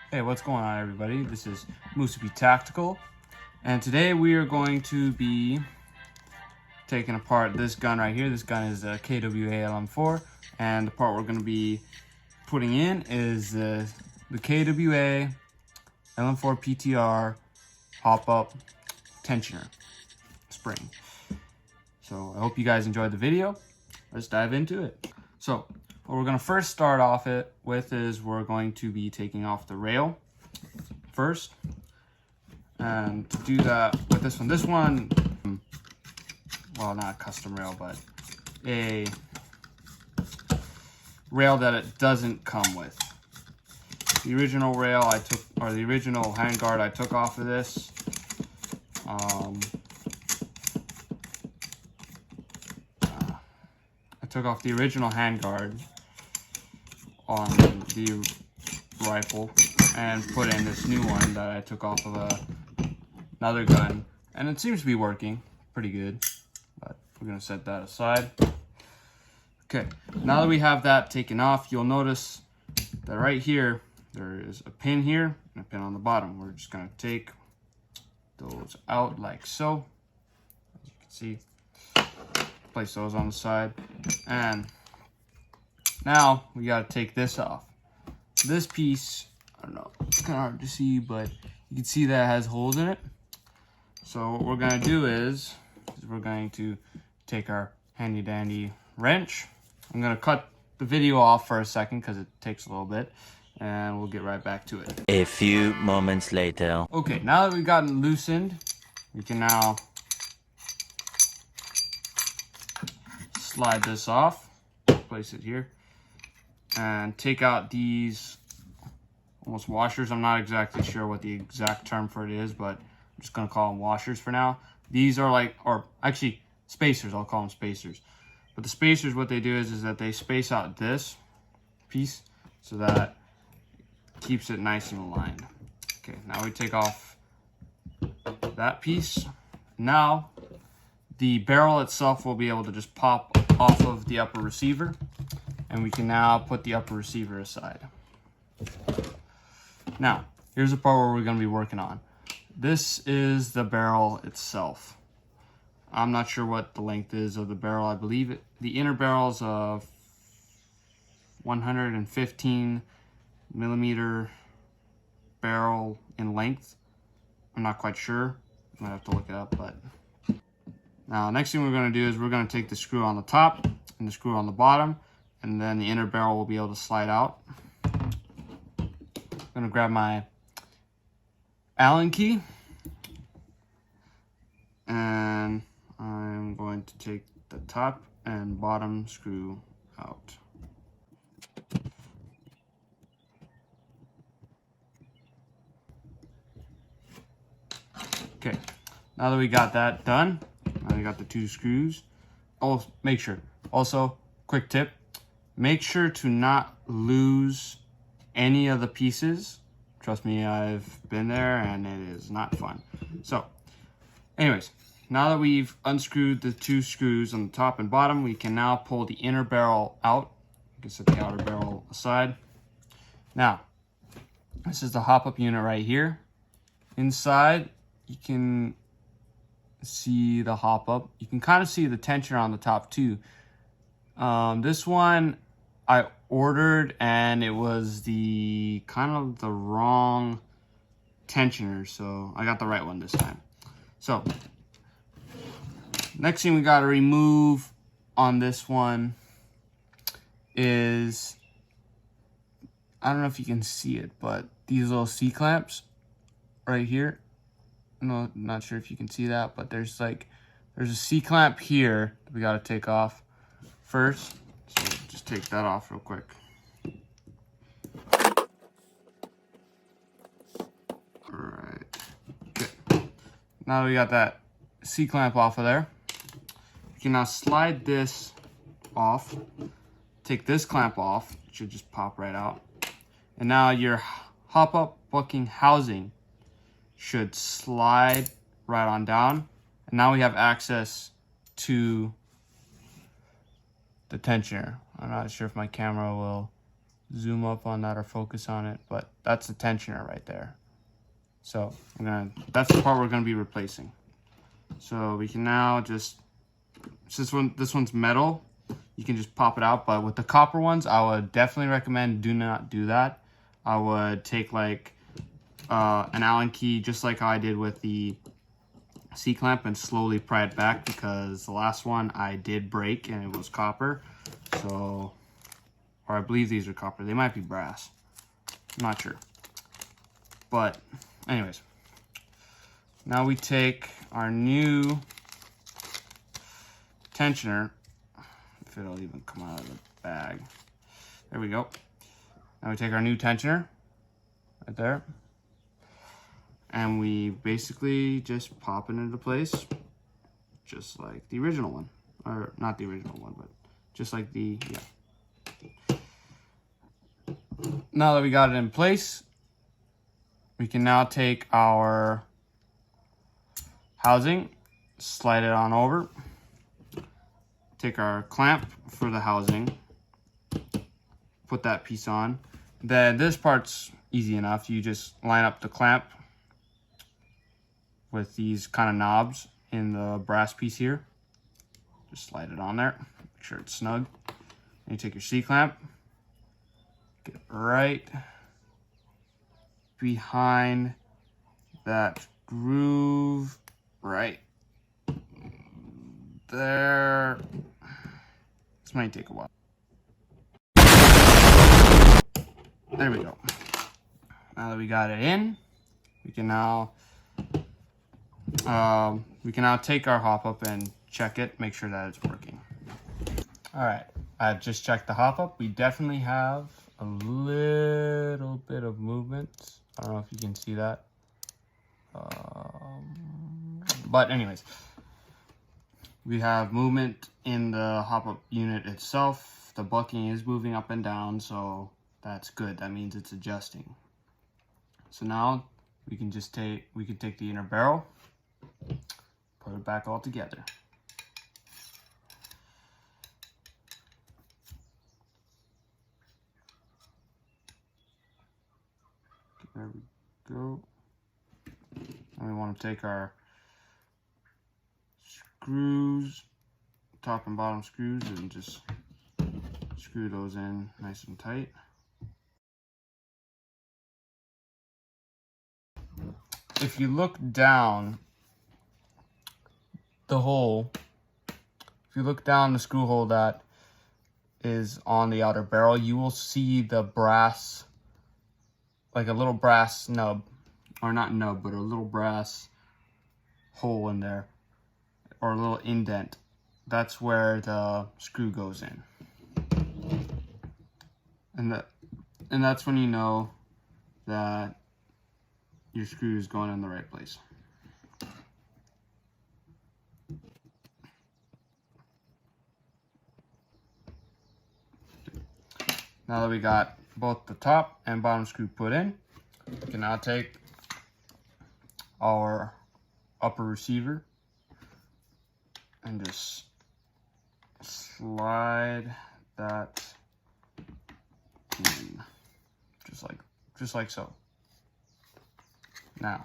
Hey, what's going on, everybody? This is Musubi Tactical, and today we are going to be taking apart this gun right here. This gun is a Kwa Lm4, and the part we're going to be putting in is the Kwa Lm4 PTR hopup tensioner spring. So I hope you guys enjoyed the video. Let's dive into it. So what we're going to first start off with is we're going to be taking off the rail first. And to do that with this one, well, not a custom rail, but a rail that it doesn't come with. The original rail I took, or the original handguard I took off of this, I took off the original handguard on the rifle and put in this new one that I took off of another gun, and it seems to be working pretty good, but we're gonna set that aside. Okay, now that we have that taken off, you'll notice that right here there is a pin here and a pin on the bottom. We're just gonna take those out like so, as you can see. Place those on the side, and now we got to take this off. This piece, I don't know, it's kind of hard to see, but you can see that it has holes in it. So what we're going to do is we're going to take our handy dandy wrench. I'm going to cut the video off for a second because it takes a little bit, and we'll get right back to it. A few moments later. Okay, now that we've gotten loosened, we can now slide this off, place it here, and take out these almost washers. I'm not exactly sure what the exact term for it is, but I'm just gonna call them washers for now. These are like, or actually spacers, I'll call them spacers. But the spacers, what they do is that they space out this piece so that it keeps it nice and aligned. Okay, now we take off that piece. Now the barrel itself will be able to just pop off of the upper receiver, and we can now put the upper receiver aside. Now, here's the part where we're going to be working on. This is the barrel itself. I'm not sure what the length is of the barrel. I believe the inner barrel is a 115 millimeter barrel in length. I'm not quite sure. I might have to look it up, but now, next thing we're going to do is we're going to take the screw on the top and the screw on the bottom, and then the inner barrel will be able to slide out. I'm going to grab my Allen key, and I'm going to take the top and bottom screw out. Okay, now that we got that done, I got the two screws. Oh, make sure. Also, quick tip. Make sure to not lose any of the pieces. Trust me, I've been there and it is not fun. So, anyways, now that we've unscrewed the two screws on the top and bottom, we can now pull the inner barrel out. You can set the outer barrel aside. Now, this is the hop-up unit right here. Inside, you can see the hop up. You can kind of see the tensioner on the top too. This one I ordered and it was the kind of the wrong tensioner, so I got the right one this time. So next thing we got to remove on this one is, I don't know if you can see it, but these little C-clamps right here. No, not sure if you can see that, but there's a C-clamp here that we got to take off first. So just take that off real quick. Alright. Okay. Now that we got that C-clamp off of there, you can now slide this off. Take this clamp off. It should just pop right out. And now your hop-up booking housing should slide right on down, and now we have access to the tensioner. I'm not sure if my camera will zoom up on that or focus on it, but that's the tensioner right there. So that's the part we're gonna be replacing. So we can now just, since this one's metal, you can just pop it out. But with the copper ones, I would definitely recommend do not do that. I would take like an Allen key, just like how I did with the C-clamp, and slowly pry it back, because the last one I did break and it was copper. So, or I believe these are copper. They might be brass. I'm not sure. But anyways, now we take our new tensioner, if it'll even come out of the bag. There we go. Now we take our new tensioner right there, and we basically just pop it into place, just like the original one. Or not the original one, but just like the, yeah. Now that we got it in place, we can now take our housing, slide it on over, take our clamp for the housing, put that piece on. Then this part's easy enough. You just line up the clamp with these kind of knobs in the brass piece here. Just slide it on there, make sure it's snug. And you take your C-clamp, get it right behind that groove, right there. This might take a while. There we go. Now that we got it in, we can now take our hop-up and check it, make sure that it's working. All right, I've just checked the hop-up. We definitely have a little bit of movement. I don't know if you can see that. But anyways, we have movement in the hop-up unit itself. The bucking is moving up and down, so that's good. That means it's adjusting. So now we can take the inner barrel, put it back all together. There we go. And we want to take our screws, top and bottom screws, and just screw those in nice and tight. If you look down the hole, if you look down the screw hole that is on the outer barrel, you will see the brass, like a little brass nub, or not nub, but a little brass hole in there, or a little indent. That's where the screw goes in. And that's when you know that your screw is going in the right place. Now that we got both the top and bottom screw put in, we can now take our upper receiver and just slide that in, just like so. Now,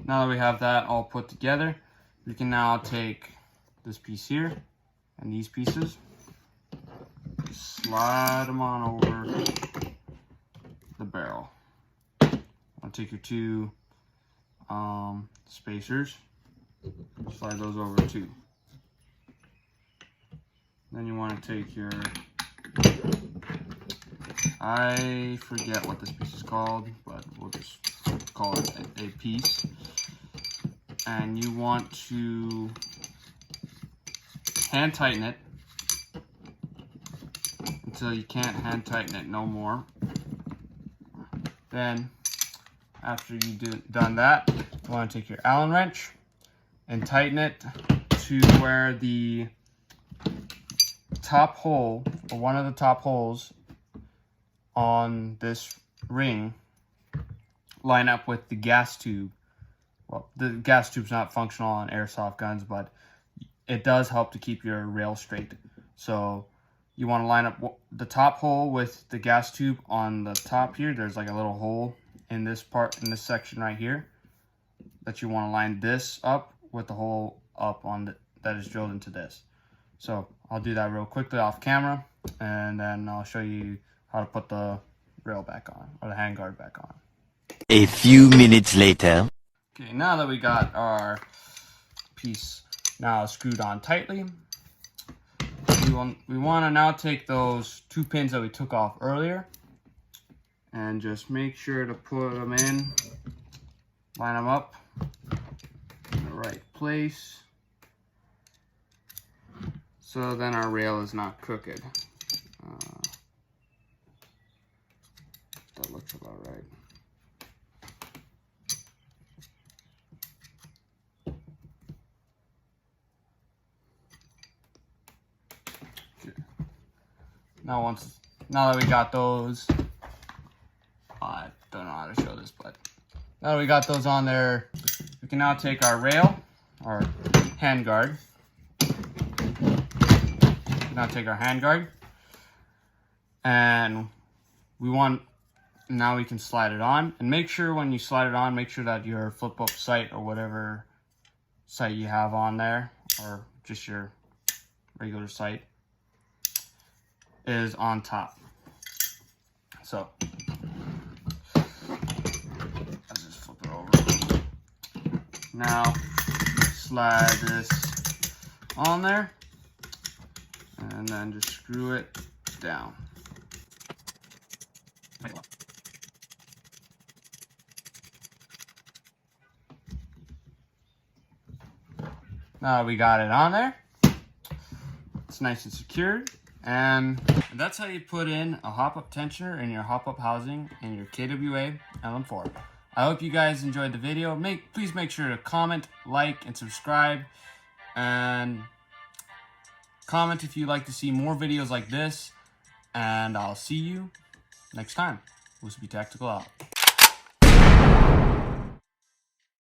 that we have that all put together, we can now take this piece here and these pieces, slide them on over the barrel. I'll take your two spacers, slide those over too. Then you want to take your, I forget what this piece is called, but we'll just call it a piece. And you want to hand tighten it until you can't hand tighten it no more. Then, after you've done that, you want to take your Allen wrench and tighten it to where the top hole, or one of the top holes on this ring, line up with the gas tube. Well, the gas tube's not functional on airsoft guns, but it does help to keep your rail straight. So you want to line up the top hole with the gas tube on the top here. There's like a little hole in this part, in this section right here, that you want to line this up with the hole up on that is drilled into this. So I'll do that real quickly off camera, and then I'll show you how to put the rail back on, or the handguard back on. A few minutes later. Okay, now that we got our piece now screwed on tightly, we want to now take those 2 pins that we took off earlier and just make sure to put them in, line them up in the right place, so then our rail is not crooked. That looks about right. Now that we got those, I don't know how to show this, but now that we got those on there, we can now take our rail, our handguard. Now take our handguard, and now we can slide it on. And make sure when you slide it on, make sure that your flip up sight, or whatever sight you have on there, or just your regular sight, is on top. So I'll just flip it over. Now slide this on there, and then just screw it down. Now we got it on there, it's nice and secured. And that's how you put in a hop-up tensioner in your hop-up housing in your KWA LM4. I hope you guys enjoyed the video. Please make sure to comment, like, and subscribe. And comment if you'd like to see more videos like this. And I'll see you next time. Be Tactical out.